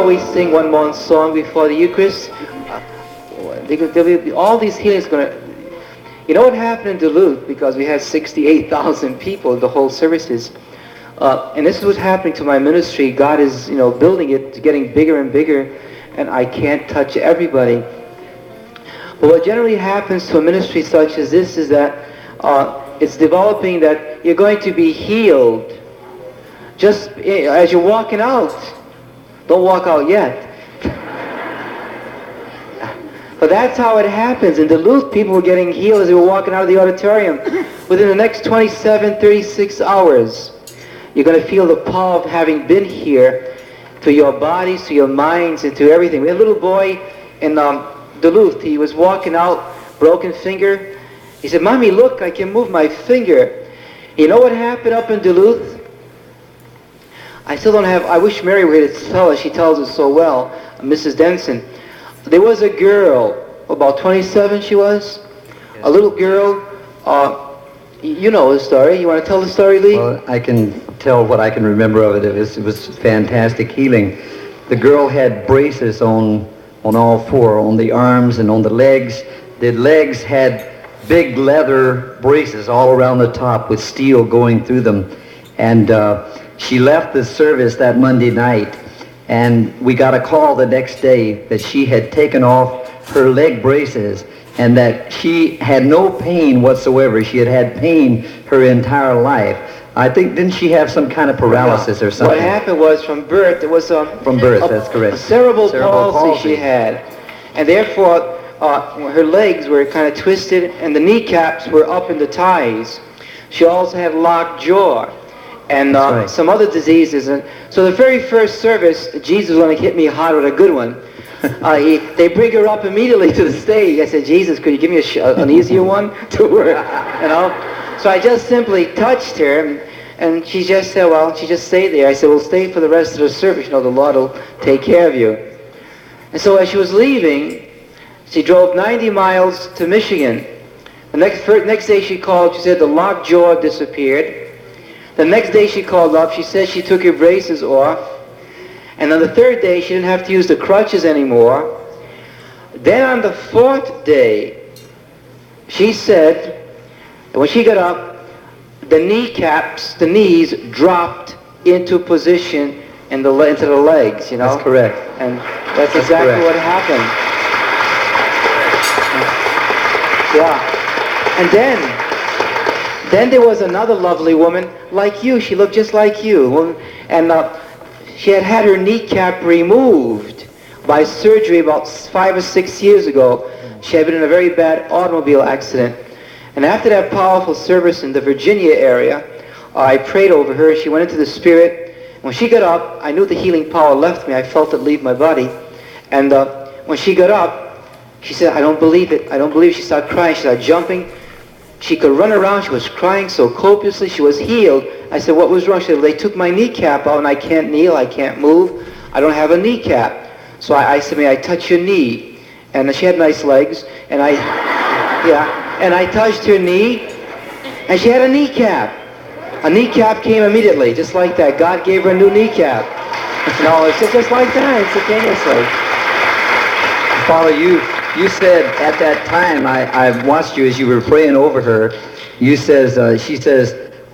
always sing one more song before the Eucharist. There'll be all these healings going to... You know what happened in Duluth? Because we had 68,000 people, the whole services. And this is what's happening to my ministry. God is, building it, getting bigger and bigger, and I can't touch everybody. But what generally happens to a ministry such as this is that it's developing that you're going to be healed just as you're walking out. Don't walk out yet. But that's how it happens. In Duluth, people were getting healed as they were walking out of the auditorium. Within the next 27, 36 hours, you're going to feel the power of having been here to your bodies, to your minds, and to everything. We had a little boy in Duluth. He was walking out, broken finger. He said, "Mommy, look, I can move my finger." You know what happened up in Duluth? I still don't have... I wish Mary were here to tell us. She tells us so well, Mrs. Denson. There was a girl, about 27 she was, yes. A little girl. You know the story. You want to tell the story, Lee? Well, I can tell what I can remember of it. It was fantastic healing. The girl had braces on all four, on the arms and on the legs. The legs had big leather braces all around the top with steel going through them. And she left the service that Monday night, and we got a call the next day that she had taken off her leg braces and that she had no pain whatsoever. She had had pain her entire life. I think, didn't she have some kind of paralysis or something? What happened was from birth, it was from birth, that's correct. A cerebral palsy she had. And therefore, her legs were kind of twisted and the kneecaps were up in the thighs. She also had locked jaw and some other diseases. And so the very first service, Jesus was going to hit me hard with a good one. They bring her up immediately to the stage. I said, "Jesus, could you give me an easier one to work?" So I just simply touched her, and she just said, "Well," she just stayed there. I said, "Well, stay for the rest of the service. The Lord will take care of you." And so as she was leaving, she drove 90 miles to Michigan. The next day she called. She said the locked jaw disappeared. The next day she called up. She said she took her braces off. And on the third day, she didn't have to use the crutches anymore. Then on the fourth day, she said that when she got up, the kneecaps, the knees dropped into position into the legs, That's correct. And that's exactly correct. what happened. Yeah. And then there was another lovely woman like you. She looked just like you. And she had her kneecap removed by surgery about 5 or 6 years ago. She had been in a very bad automobile accident. And after that powerful service in the Virginia area, I prayed over her. She went into the Spirit. When she got up, I knew the healing power left me. I felt it leave my body. And when she got up, she said, "I don't believe it. I don't believe it." She started crying. She started jumping. She could run around. She was crying so copiously. She was healed. I said, "What was wrong?" She said, "They took my kneecap out and I can't kneel. I can't move. I don't have a kneecap." So I said, "May I touch your knee?" And she had nice legs. And I touched her knee. And she had a kneecap. A kneecap came immediately, just like that. God gave her a new kneecap. It's just like that, instantaneously. Father, you said at that time, I watched you as you were praying over her, she says,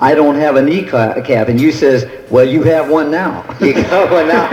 "I don't have a kneecap," and you says, "Well, you have one now." You got one now.